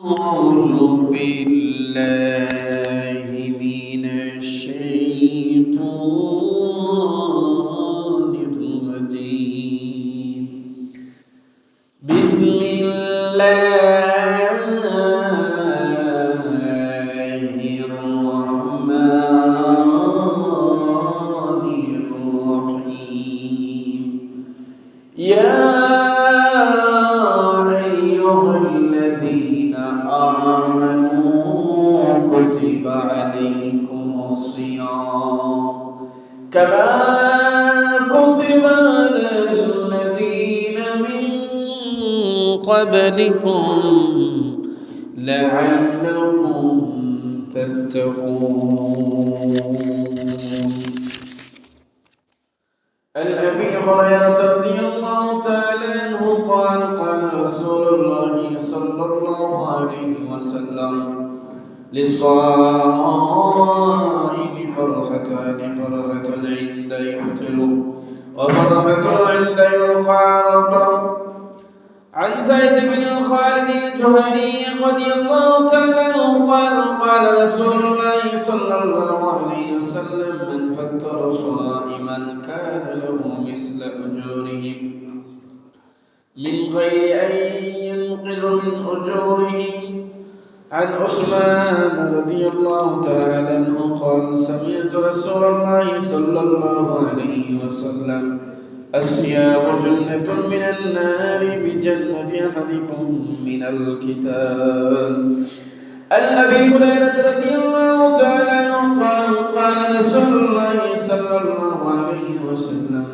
أعوذ بالله من الشيطان الرجيم. بسم الله الرحمن الرحيم. يا أيها الذين آمنوا كتب عليكم الصيام كما كتب على الذين من قبلكم لعلكم تتقون. عن أبي هريرة رضي الله تعالى عنه قال قال رسول الله صلى الله عليه وسلم للصائم فرحتان: فرحة عند يفطر وفرحة عند يلقى ربه. عن زيد بن خالد الجهني رضي الله تعالى عنه قال قال رسول الله صلى الله عليه وسلم: من فطر صائما كان له مثل أجورهم من غير أن ينقص من أجورهم. عن عثمان رضي الله تعالى عنه قال: سمعت رسول الله صلى الله عليه وسلم: الصيام جنة من النار بجنة أحدكم من الكتاب. عن أبي هريرة رضي الله تعالى عنه قال قال رسول الله صلى الله عليه وسلم: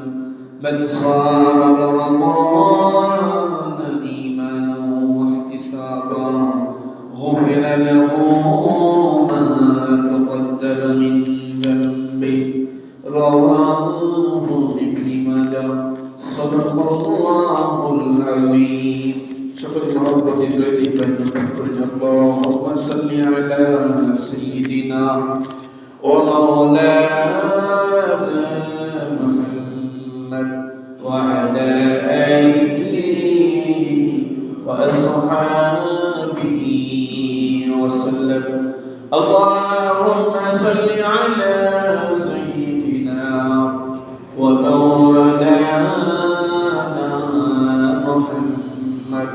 من صام رمضان إيمانا واحتسابا غفر له ما تقدم من ذنبه. رواه ابن ماجه. صدق الله العظيم. شكر محبة الذي بين اللهم صل على سيدنا ومولانا محمد وعلى آله وأصحابه وسلم. اللهم صل على سيدنا ومولانا محمد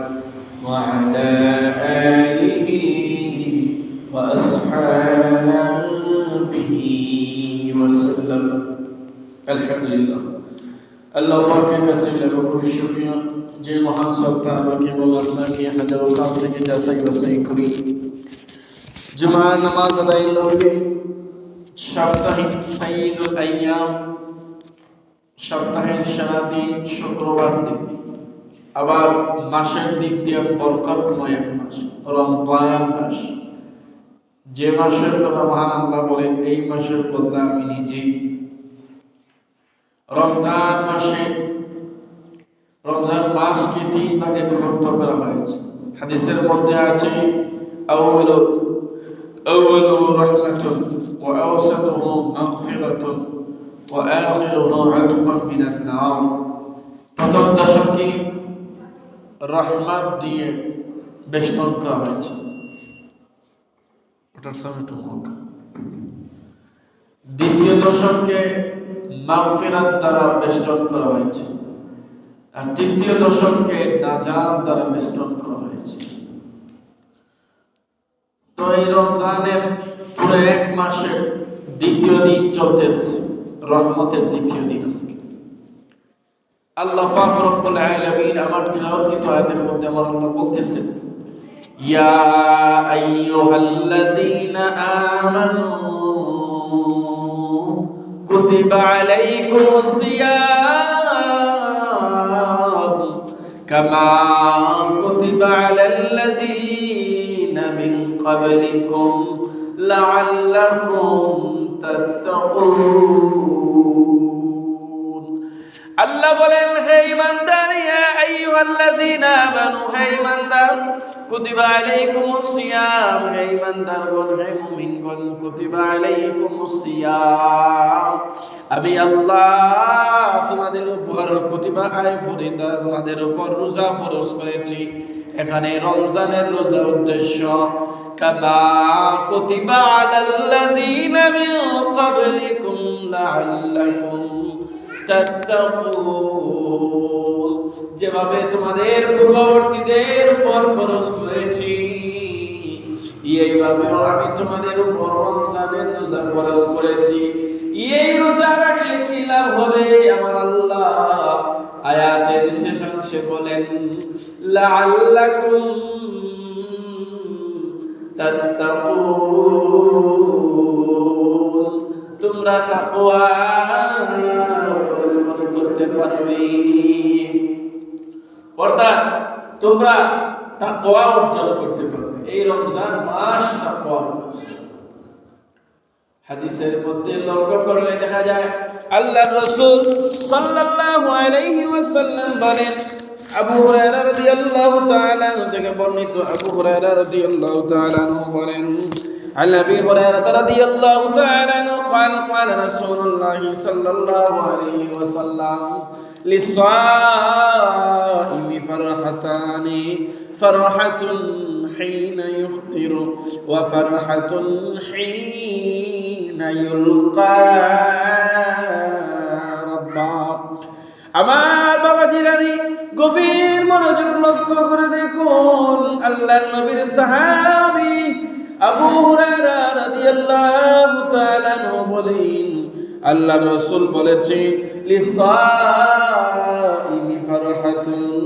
وعلى آله وأصحابه وسلم. الحمدلله। আল্লাহ পাকের কাছে লাখো কোটি শুকরিয়া যে মহান সত্তা আমাকে এবং আপনাকে হাজারো কাজ থেকে যাচাই বাছাই করি জুমার নামাজ আদায় করতে সাপ্তাহিক সাইয়্যিদুল আইয়াম, সপ্তাহের সারা দিন শুক্রবার দিন, আবার মাসের দিক দিয়ে বরকতময় এক মাস রমজান মাস, যে মাসের কথা মহান আল্লাহ বলেন এই মাসের বদলা আমি নিজেই। রমজান মাসে রমজান মাসকে তিন ভাগে বিভক্ত করা হয়েছে। হাদিসের মধ্যে আছে আউয়ালু রাহমাতুন ওয়া আওসাতুহু মাগফিরাতুন ওয়া আখিরুহু আতকুন মিনান নার। প্রথম দশকে রহমত দিয়ে বেষ্টন করা হয়েছে। ওটার সামনে একটু মক্কা। দ্বিতীয় দশকে মাগফিরাত দ্বারা বেষ্টন করা হয়েছে, আর তৃতীয় দশকে নাজাত দ্বারা বেষ্টন করা হয়েছে। তো এই রমজানের পুরো এক মাসের দ্বিতীয় দিন চলতেছে, রহমতের দ্বিতীয় দিন আজকে। আল্লাহ পাক রব্বুল আলামিন আমার তিলাওয়াতকৃত আয়াতের মধ্যে আমার আল্লাহ বলতেছেন: ইয়া আইয়ুহাল্লাযীনা আমানু কুতিবা আলাইকুমুস সিয়াম কামা কুতিবা আলাল্লাযীনা মিন ক্বাবলিকুম লাআল্লাকুম তাত্তাকুন। আল্লাহ বলেন, হে ঈমানদার, ইয়া আইয়ুহাল্লাযীনা আমানু, হে ঈমানদার, কুতিবা আলাইকুমুস সিয়াম, হে ঈমানদারগণ, হে মুমিনগণ, কুতিবা আলাইকুমুস সিয়াম, আমি আল্লাহ তোমাদের উপর কুতিবা আলাইকুম তোমাদের উপর রোজা ফরজ করেছি। এখানে রমজানের রোজা উদ্দেশ্য কামা কুতিবা আলাল্লাযীনা মিন ক্বাবলিকুম লাআল্লাকুম তাত্তাকুন, যেভাবে তোমাদের পূর্ববর্তীদের উপর ফরজ করেছি এইভাবে আমি তোমাদের উপর রমজানের রোজা ফরজ করেছি। এই রোজা রাখলে কি লাভ হবে আমার আল্লাহ আয়াতের শেষাংশে বলেন লাআল্লাকুম তাত্তাকুন, তোমরা তাকওয়া অর্জন করতে পারবে, অর্থাৎ তোমরা তাকওয়া অর্জন করতে পারবে। এই রমজান মাস তাকওয়ার মাস। হাদিসের মধ্যে লক্ষ্য করলে দেখা যায় আল্লাহর রাসূল সাল্লাল্লাহু আলাইহি ওয়াসাল্লাম বলেন, আবু হুরায়রা রাদিয়াল্লাহু তাআলা আনহু থেকে বর্ণিত, আবু হুরায়রা রাদিয়াল্লাহু তাআলা আনহু বলেন, عن أبي هريرة رضي الله تعالى عنه قال قال رسول الله صلى الله عليه وسلم للصائم فرحتان فرحة حين يفطر وفرحة حين يلقى ربه। আমার বাবা জিলানি গভীর মনোযোগ লক্ষ্য করে দেখুন, আল্লাহর নবীর সাহাবী আবু হুরায়রা রাদিয়াল্লাহু তাআলা আনহু বলেন, আল্লাহর রাসূল বলেছেন লিসাইমি ফারহাতুন,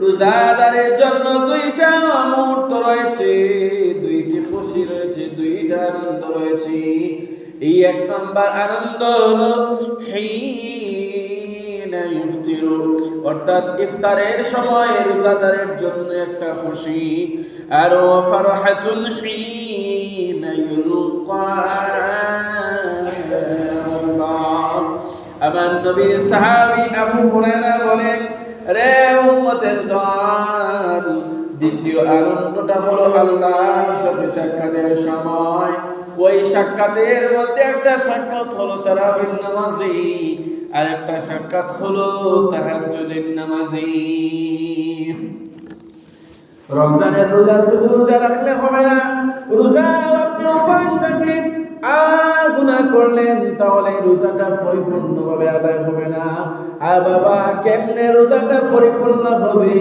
রোজাদারের জন্য দুইটা মুহূর্ত রয়েছে, দুইটি খুশি রয়েছে, দুইটা আনন্দ রয়েছে। এই এক নাম্বার আনন্দ হলো হিনা ইফতিরু, অর্থাৎ ইফতারের সময় রোজাদারের জন্য একটা খুশি, আর ফারহাতুন হিনা ইউলকা রাব্বাহ। আমার নবীর সাহাবী আবু হুরায়রা বলেন, রে উম্মতের দল, দ্বিতীয় আনন্দটা হলো আল্লাহর সাথে সাক্ষাতের সময়। ওই সাক্ষাতের মধ্যে একটা সাক্ষাৎ হলো তারাবির নামাজি, আর একটা সাক্ষাৎ হলো তাহাজ্জুদের নামাজি। রমজানের রোজা শুধু রোজা রাখলে হবে না, রোজা আপনি উপাস রাখেন আর গুনাহ করলেন তাহলে রোজাটা পরিপূর্ণভাবে আদায় হবে না। আর বাবা কেমনে রোজাটা পরিপূর্ণ হবে?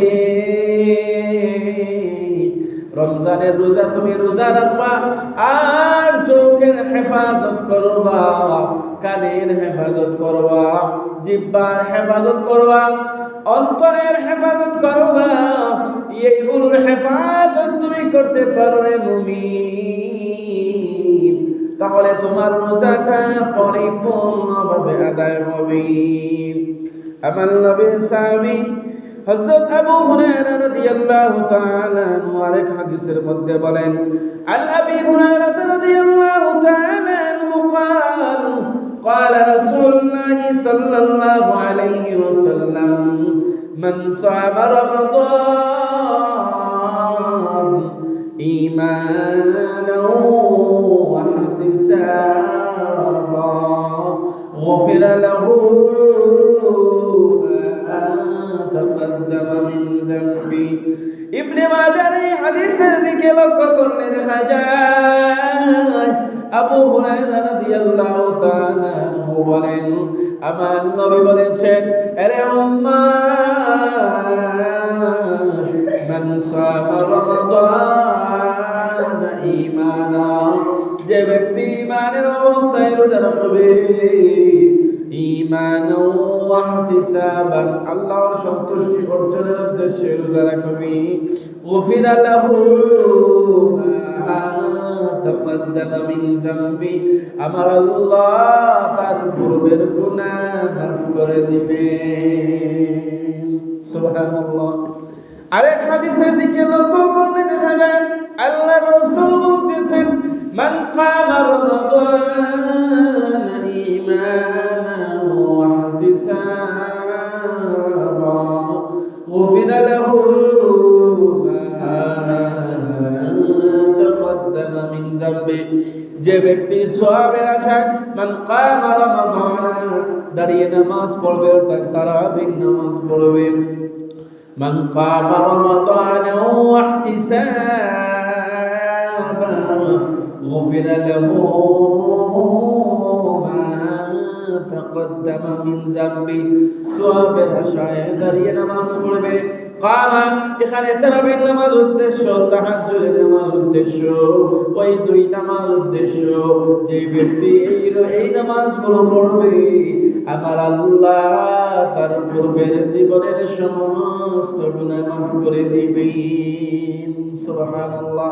রমজানের রোজা তুমি রোজা রাখবা আর চোখের হেফাজত করবা, কানের হেফাজত করবা, জিহ্বার হেফাজত করবা, অন্তরের হেফাজত করবা। এইগুলোর হেফাজত তুমি করতে পারো রে মুমিন, তাহলে তোমার রোজাটা পরিপূর্ণভাবে আদায় হবে। আমার নবীর সাহাবী হযরত আবু হুরায়রা রাদিয়াল্লাহু তাআলা আনহু আরেক হাদিসের মধ্যে বলেন, আন আবি হুরায়রা রাদিয়াল্লাহু তাআলা আনহু قال رسول الله صلى الله عليه وسلم من صام رمضان إيمانا واحتسابا غفر له ما تقدم من ذنبه। ইবনে মাজাহ এই হাদিসের দিকে লক্ষ্য করলে দেখা যায় আবু হুরায়রা রাদিয়াল্লাহু তাআলা আনহু বলেন, আমার নবী বলেছেন, আরে উম্মাহ মান সামা রমাদান ঈমানা, যে ব্যক্তি ঈমানের অবস্থায় রোজা রাখবে, ঈমানান ওয়া ইহতিসাবান, আল্লাহর সন্তুষ্টি অর্জনের উদ্দেশ্যে রোজা রাখবে, গুফিরা লাহু মা তাকদ্দামা মিন যামবি, আমার আল্লাহ তার পূর্বের গুনাহ মাফ করে দিবেন। সুবহানাল্লাহ। আরেক হাদিসের দিকে লক্ষ্য করলে দেখা যায় আল্লাহর রাসূল বলতেছেন, মান কামা রমাদান ঈমানান ওয়া ইহতিসাবা গুফিরা লাহু মা তাকদ্দামা মিন যামবি, যে ব্যক্তি সওয়াবের আশায় মান কামা রমাদান, দাঁড়িয়ে নামাজ পড়বে, অর্থাৎ তারাবির নামাজ পড়বে, মান কামা রমাদানা ওয়াহতিসাবা গুফিরা লাহু মা তাকদ্দামা মিন যামবি। সওয়াবের আশায় দাঁড়িয়ে নামাজ পড়বে। কামা এখানে তারাবির নামাজ উদ্দেশ্য, তাহাজ্জুদের নামাজ উদ্দেশ্য, ওই দুই নামাজ উদ্দেশ্য। যে ব্যক্তি এই নামাজগুলো পড়বে, আমার আল্লাহ তার পূর্বের জীবনের সমস্ত গুনাহ মাফ করে দিবেন। সুবহানাল্লাহ।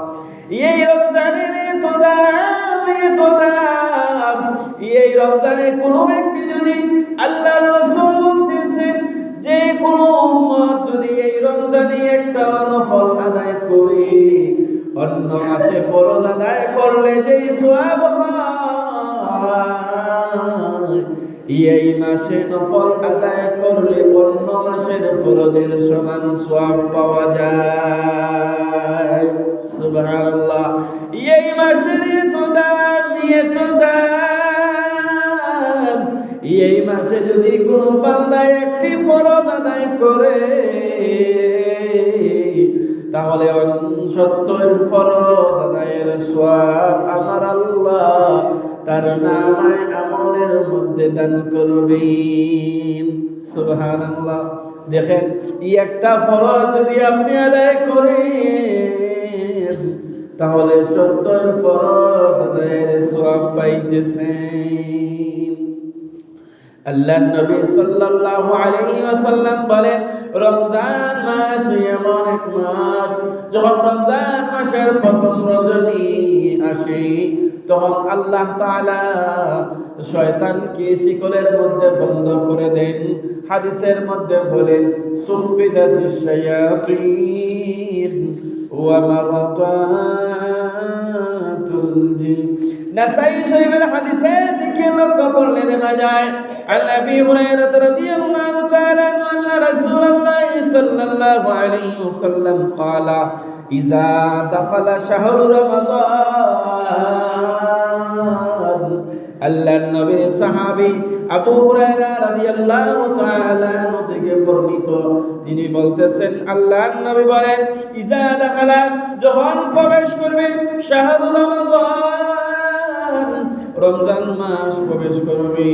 এই রমজানের এত দাম, এই রমজানে কোন ব্যক্তি যদি, আল্লাহর রাসূল বলতেছেন যে কোন উম্মত যদি এই রমজানে একটা নফল আদায় করে অন্য মাসে ফরজ আদায় করলে যেই সওয়াব হয়, এই মাসে নফল আদায় করলে অন্য মাসের ফরজের সমান সওয়াব পাওয়া যায়। সুবহানাল্লাহ। এই মাসের এত দাম, এই মাসে যদি কোনো বান্দা একটি ফরজ আদায় করে, তাহলে 69 ফরজ আদায়ের সওয়াব আমার আল্লাহ তার নামায়ে আমলের মধ্যে দান করবেন। সুবহানাল্লাহ। দেখেন, এই একটা ফরজ যদি আপনি আদায় করেন, তাহলে 70 ফরজ আদায়ের সওয়াব পাইতেছেন। আল্লাহর নবী সাল্লাল্লাহু আলাইহি ওয়াসাল্লাম বলেন, রমজান মাস এমন এক মাস, যখন রমজান মাসের প্রথম রজনী আসে, তখন আল্লাহ তাআলা শয়তানকে শিকলের মধ্যে বন্ধ করে দেন। হাদিসের মধ্যে বলেন, সুফিদাতিশ শায়াতিন ওয়া মারাদাতুল জিন। নাসাই শরীফের হাদিসের দিকে লক্ষ্য করলে দেখা যায়, আবু হুরায়রা রাদিয়াল্লাহু তাআলা আন্না রাসূলুল্লাহ সাল্লাল্লাহু আলাইহি ওয়াসাল্লাম ক্বালা, ইযা দাখালা শাহরু রমাদান। আল্লাহর নবীর সাহাবী আবু হুরায়রা রাদিয়াল্লাহু তাআলা থেকে বর্ণিত, তিনি বলতেছেন, আল্লাহর নবী বলেন, ইযা দাখালা, যখন প্রবেশ করবে, শাহরু রমাদান, রমজান মাস প্রবেশ করবে,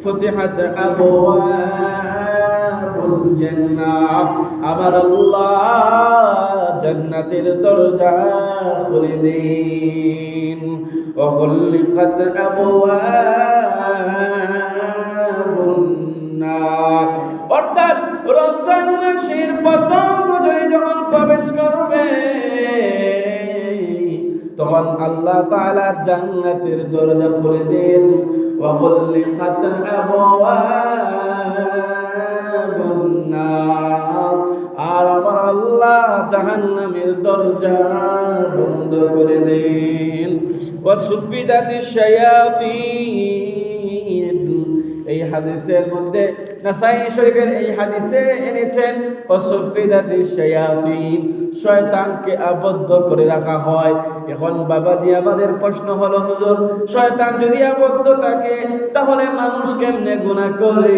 ফুতিহাত আবওয়াবুল জান্নাহ, আমার আল্লাহ জান্নাতের দরজা খুলে দেন। ওয়াগুলিকাত আবওয়াবুন নার, অর্থাৎ রমজান মাসের প্রথম রজনী যখন প্রবেশ করবে, তখন আল্লাহ তাআলা জান্নাতের দরজা খুলে দেন। ওয়াগুলিকাত আবওয়াবুন নার, আর আমার আল্লাহ জাহান্নামের দরজা বন্ধ করে দেন। ওয়াসুফিদাতিশ শায়াতিন, এই হাদিসের মধ্যে নাসাই শরীফের এই হাদিসে এনেছেন, ওয়াসুফিদাতিশ শায়াতিন, শয়তানকে আবদ্ধ করে রাখা হয়। এখন বাবাজি, আমাদের প্রশ্ন হলো, হুজুর, শয়তান যদি আবদ্ধ থাকে, তাহলে মানুষ কেমনে গুনাহ করে?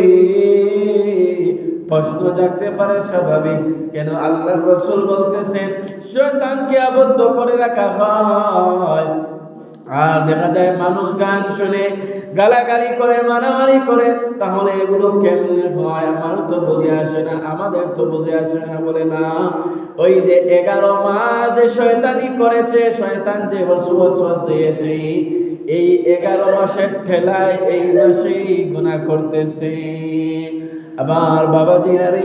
প্রশ্ন জাগতে পারে, স্বাভাবিক। কেন? আল্লাহর রাসূল বলতেছেন, শয়তানকে আবদ্ধ করে রাখা হয়। আর দেখা যায় মানুষ গান শুনে, গালাগালি করে, মারামারি করে, তাহলে এগুলো কেমনে হয়? আমার তো বুঝে আসে না, আমাদের তো বুঝে আসে না। বলে না, ওই যে 11 মাস যে শয়তানি করেছে, শয়তান যে ওয়াসওয়াসা দিয়েছে, এই 11 মাসের ঠেলায় এই মাসেই গুনাহ করতেছে। আবার বাবাজি, আরে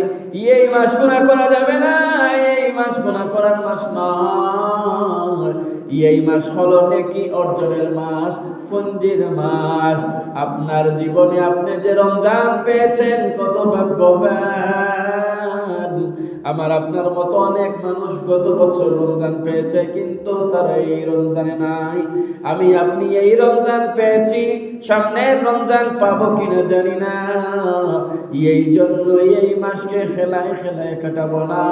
এই মাস গুনাহ করা যাবে না, এই মাস গুনাহ করার মাস নয়। এই মাস হলো নেকি অর্জনের মাস, পুঞ্জির মাস। আপনার জীবনে আপনি যে রমজান পেয়েছেন, কত ভাগ্যবান। আমার আপনার মতো অনেক মানুষ গত বছর রমজান পেয়েছে, কিন্তু তারা এই রমজানে নাই। আমি আপনি এই রমজান পেয়েছি, সামনের রমজান পাবো কিনা জানি না। এই জন্য এই মাসকে খেলায় খেলায় কাটাবো না।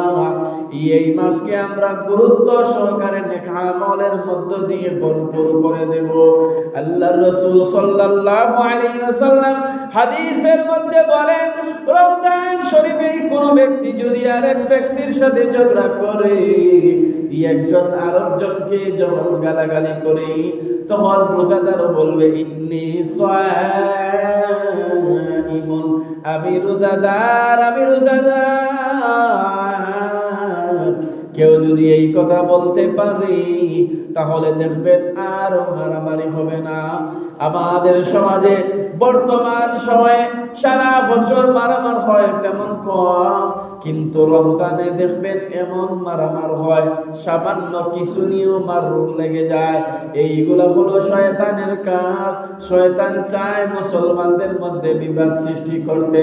এই মাসকে আমরা গুরুত্ব সহকারে নেক আমলের মধ্য দিয়ে ভরপুর করে দেব। আল্লাহর রাসূল সাল্লাল্লাহু আলাইহি ওয়াসাল্লাম হাদিসের মধ্যে বলেন, রমজান শরীফে কোনো ব্যক্তি যদি আরেক ব্যক্তির সাথে ঝগড়া করে, একজন আরেকজনকে যখন গালাগালি করে, তখন রোজাদার বলবে ইন্নী সাইমুন, আমি রোজাদার, আমি রোজাদার। কেউ যদি এই কথা বলতে পারে তাহলে দেখবেন আর মারামারি হবে না। আমাদের সমাজে বর্তমান সময়ে সারা বছর মারামার হয় তেমন কম, কিন্তু রমজানে দেখবেন এমন মারামার হয়, সামান্য কিছু নিয়েও মার লেগে যায়। এইগুলো হলো শয়তানের কাজ। শয়তান চায় মুসলমানদের মধ্যে বিবাদ সৃষ্টি করতে।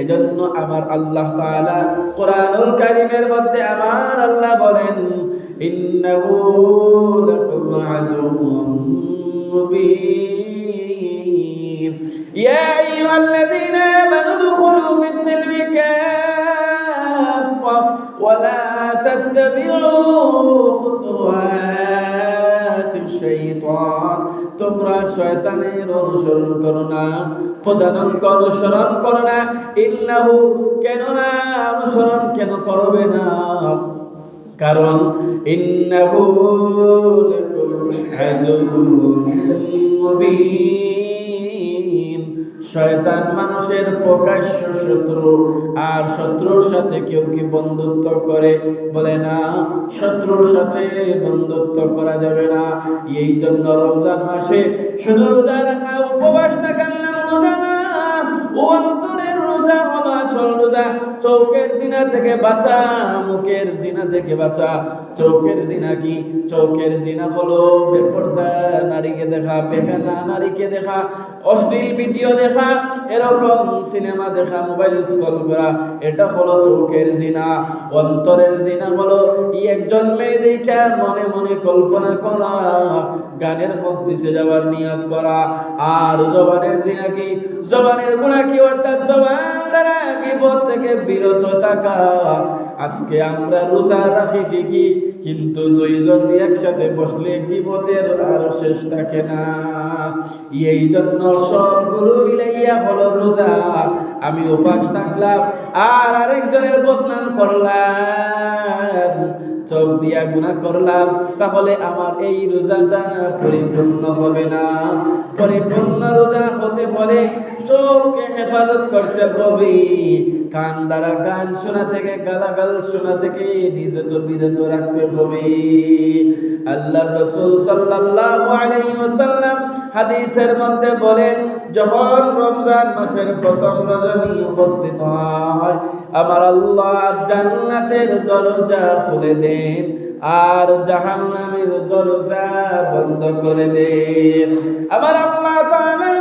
এজন্য আমার আল্লাহ তাআলা কোরআনুল কারীমের মধ্যে আমার আল্লাহ বলেন, ইন্নাহু লাকুম আদুউম মুবিন, ইয়া আইয়ুহাল্লাযীনা আমানু দুখুলু ফিস-সিলমি কাফা ওয়া লা তাত্তাবিউ খুতুওয়াতিশ শাইতান, তোমরা শয়তানের অনুসরণ করো না, প্রধানত অনুসরণ করো না। ইন্নাহু, কেননা অনুসরণ কেন করবে না? কারণ ইন্নাহু লাকুম আদুউম মুবিন, শয়তান মানুষের প্রকাশ্য শত্রু। আর শত্রুর সাথে কেউ কি বন্ধুত্ব করে? বলে না, শত্রুর সাথে বন্ধুত্ব করা যাবে না। এই জন্য রমজান মাসে শুধু রোজা রাখা, উপবাস থাকা রোজা না, অন্তরের রোজা হলো আসল রোজা। চোখের জিনা থেকে বাঁচা, মুখের জিনা থেকে বাঁচা। চোখের জিনা কি? চোখের জিনা হলো বেপরদা নারীকে দেখা, বেগানা নারীকে দেখা, অশ্লীল ভিডিও দেখা, এরকম সিনেমা দেখা, মোবাইল স্ক্রল করা, এটা হলো চোখের জিনা। অন্তরের জিনা হলো একজন মেয়ে দেখা মনে মনে কল্পনা করা, গানের মজলিসে যাওয়ার নিয়ত করা। আর জবানের জিনা কি? জবানের গুনাহ কি? অর্থাৎ জবান দ্বারা গীবত থেকে বিরত থাকা। আজকে আমরা রোজা রাখি ঠিকই, কিন্তু দুইজন একসাথে বসলে গীবতের আর শেষ থাকে না। এই জন্য সবগুলো মিলাইয়া হলো রোজা। আমি উপাস থাকলাম আর আরেকজনের বদনাম করলাম, চোখ দিয়া গুনাহ করলাম, তাহলে আমার এই রোজাটা পরিপূর্ণ হবে না। পরিপূর্ণ রোজা হতে হলে চোখকে হেফাজত করতে হবে, কান দ্বারা গান শোনা থেকে, গালাগাল শোনা থেকে নিজেকে বিরত রাখতে হবে। আল্লাহর রাসূল সাল্লাল্লাহু আলাইহি ওয়াসাল্লাম হাদিসের মধ্যে বলেন, যখন রমজান মাসের প্রথম রজনী উপস্থিত হয়, আমার আল্লাহ জান্নাতের দরজা খুলে দেন আর জাহান্নামের দরজা বন্ধ করে দেন। আমার আল্লাহ তাআলা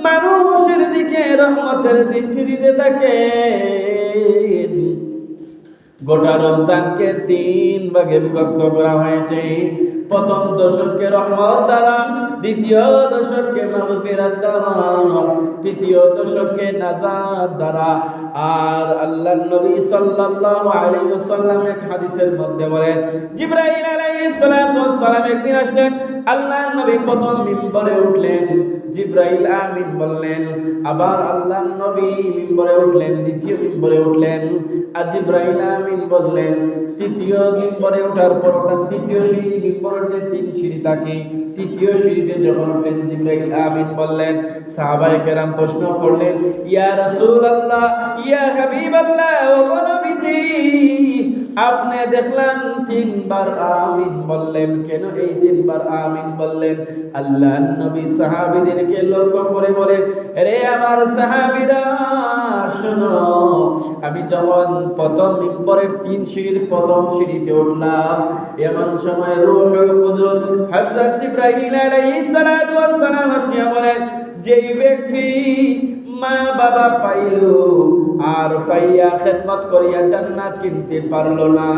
মানুষের দিকে রহমতের দৃষ্টি দিতে থাকেন। গোটা রমজানকে 3 ভাগে বিভক্ত করা হয়েছে। প্রথম দশককে রহমত দ্বারা, দ্বিতীয় দশককে মাগফিরাত দ্বারা, তৃতীয় দশককে নাজাত দ্বারা। আর আল্লাহর নবী সাল্লাল্লাহু আলাইহি ওয়াসাল্লাম এক হাদিসের মধ্যে বলেন, জিবরাইল আলাইহিস সালাতু ওয়াস সালাম একদিন আসলেন, আল্লাহর নবী প্রথম মিম্বরে উঠলেন, জিবরাইল আমিন বললেন। আবার আল্লাহর নবী মিম্বরে উঠলেন, দ্বিতীয় মিম্বরে উঠলেন, আর জিবরাইল আমিন বললেন। তৃতীয় মিম্বরে ওঠার পর তার তৃতীয় সিঁড়ি, মিম্বরের যে 3 সিঁড়ি থাকে, তৃতীয় সিঁড়িতে যখন উঠলেন, জিবরাইল আমিন বললেন। সাহাবায়ে কেরাম প্রশ্ন করলেন, ইয়া রাসূলুল্লাহ, ইয়া হাবিবাল্লাহ, ও নবীজি, আপনি দেখলাম 3 বার আমিন বললেন, কেন এই 3 বার আমিন বললেন? আল্লাহর নবী সাহাবীদেরকে লক্ষ্য করে বলেন, রে আমার সাহাবীরা শোনো, আমি যখন প্রথম মিম্বরের 3 সিঁড়ির প্রথম সিঁড়িতে উঠলাম, এমন সময় রূহুল কুদুস হযরত জিবরাইল আলাইহিস সালাতু ওয়াস সালাম আসিয়া বলেন, যেই ব্যক্তি মা বাবা পাইলো আর পাইয়া খেদমত করিয়া জান্নাত কিনতে পারলো না,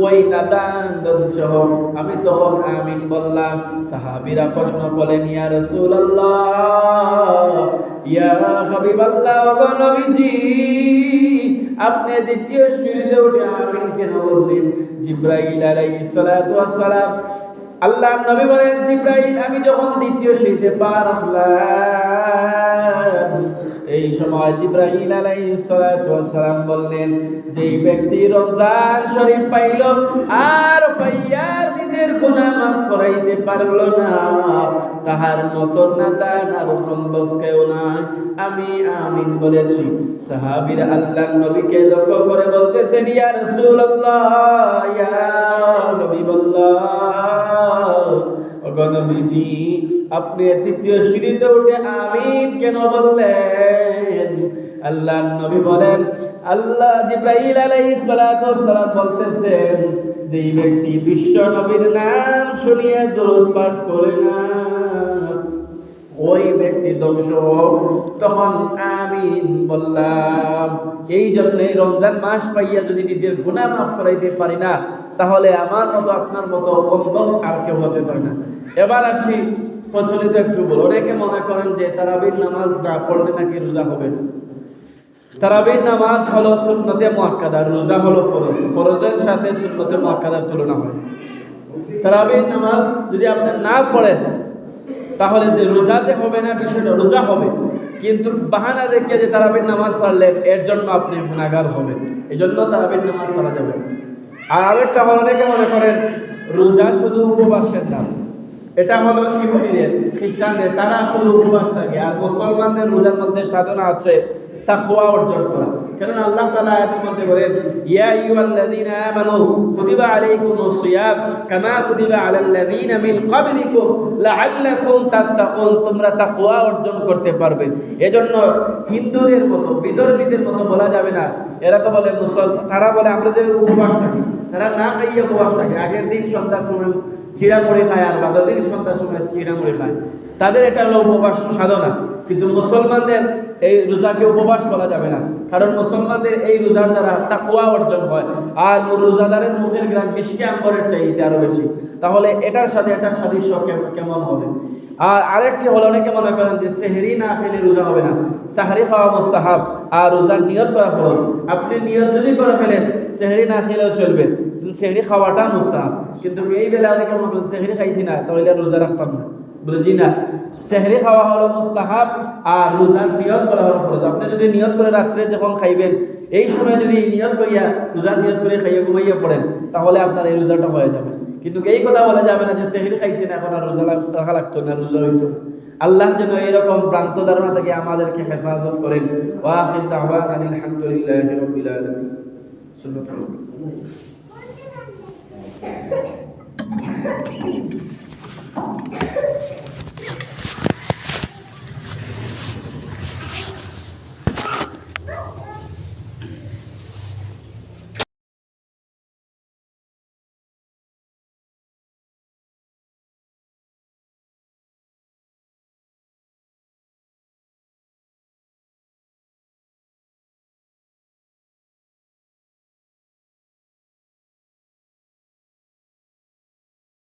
ওই নাদান দঞ্চহ। আমি তখন আমিন বললাম। সাহাবীরা প্রশ্ন করলেন, ইয়া রাসূলুল্লাহ, ইয়া হাবিবাল্লাহ, ও নবীজি, আপনি দ্বিতীয় সিঁড়িতে উঠে আমিন কেন বললেন? জিবরাইল আলাইহিস সালাতু ওয়াস সালাম, আল্লাহর নবী বলেন, জিবরাইল, আমি যখন দ্বিতীয় সিঁড়িতে পা রাখলাম, এই সময় জিবরাইল আলাইহিস সালাতু ওয়াস সালাম বললেন, যেই ব্যক্তি রমজান শরীফ পাইল আর পাইয়া নিজের গুনাহ মাফ করাইতে পারল না, তাহার মতো নাদান আর সম্ভব কেউ নাই। আমি আমিন বলেছি। সাহাবীরা আল্লাহর নবীকে লক্ষ্য করে বলতেছেন, ইয়া রাসূলুল্লাহ, ইয়া হাবিবাল্লাহ, ওগো নবীজি, আপনি তৃতীয় সিঁড়িতে উঠে আমিন কেন বললেন? আল্লাহর নবী বলেন, আল্লাহ জিবরাইল আলাইহিস সালাতু ওয়াস সালাম বলতেছেন, যেই ব্যক্তি বিশ্ব নবীর নাম শুনিয়ে দরুদ পাঠ করে না, ওই ব্যক্তি ধ্বংস। তখন আমিন বললাম। এই জন্যই রমজান মাস পাইয়া যদি নিজের গুনাহ মাফ করাইতে পারি না, তাহলে আমার মতো আপনার মতো কমবল আর কেউ হতে পারে না। এবার আসি প্রচলিত একটু বল। অনেকে মনে করেন যে তারাবির নামাজ না পড়লে নাকি রোজা হবে। তারাবির নামাজ হলো সুন্নতে মুআক্কাদা, রোজা হলো ফরজ। ফরজের সাথে সুন্নতে মুআক্কাদার তুলনা হয়। তারাবির নামাজ যদি আপনি না পড়েন, তাহলে যে রোজা যে হবে না বিষয়টা, রোজা হবে, কিন্তু বাহানা দেখিয়ে যে তারাবির নামাজ পড়লেন, এর জন্য আপনি গুনাহগার হবেন। এই জন্য তারাবির নামাজ পড়া যাবে। আর আরেকটা হলো, অনেকে মনে করেন রোজা শুধু উপবাসের নাম। এটা হলো ইহুদিদের, খ্রিস্টানদের, তারা শুধু উপবাস থাকে। আর মুসলমানদের রোজার মধ্যে সাধনা আছে তাকওয়া অর্জন করা। কারণ আল্লাহ তাআলা আয়াতের মধ্যে বলেন, ইয়া আইয়ুহাল্লাযীনা আমানু কুতিবা আলাইকুমুস সিয়াম কামা কুতিবা আলাল্লাযীনা মিন ক্বাবলিকুম লাআল্লাকুম তাত্তাকুন, তোমরা তাকওয়া অর্জন করতে পারবে। এজন্য হিন্দুদের মতো, বিদর্মীদের মতো বলা যাবে না। এরা তো বলে তারা বলে আমরা যে উপবাস থাকি, তারা না খাইয়ে উপবাস থাকে। আগের দিন সন্ধ্যার সময় চিড়ামুড়ি খায়, আর বাদের দিন সন্ধ্যার সময় চিড়ামুড়ি খায়। তাদের এটা হলো উপবাস সাধনা। কিন্তু মুসলমানদের এই রোজাকে উপবাস বলা যাবে না, কারণ মুসলমানদের এই রোজার দ্বারা তাকওয়া অর্জন হয়। আর রোজাদারের মুখের গ্রাম মিষ্টি আম্বরের চাইতে আরো বেশি। তাহলে এটার সাথে এটার সাদৃশ্য কেমন হবে? আর আরেকটি হলো, অনেকে মনে করেন যে সেহরি না খেলে রোজা হবে না, সাহরি খাওয়া মুস্তাহাব আর রোজার নিয়ত করা ফরজ। আপনি নিয়ত যদি করে ফেলেন, সেহরি না খেলেও চলবে, সেহরি খাওয়াটা মুস্তাহাব। কিন্তু এই বেলা অনেকে মনে করেন সেহরি খাইছি না, তাহলে রোজা রাখতাম না। বুঝি না, সেহরি খাওয়া হলো মুস্তাহাব আর রোজার নিয়ত করা হলো ফরজ। আপনি যদি নিয়ত করে রাত্রে যখন খাইবেন, এই সময় যদি নিয়ত করিয়া রোজার নিয়ত করে খাইয়া ঘুমাইয়া পড়েন, তাহলে আপনার এই রোজাটা হয়ে যাবে। কিন্তু এই কথা বলা যাবে না যে সেহরি খাইছি না, এখন আর রোজা রাখা লাগতো না, রোজা হইতো। আল্লাহ যেন এরকম ভ্রান্ত ধারণা থেকে আমাদেরকে হেফাজত করেন। ওয়া আখির দাওয়ানা আলহামদুলিল্লাহি রাব্বিল আলামিন। সুন্নাত।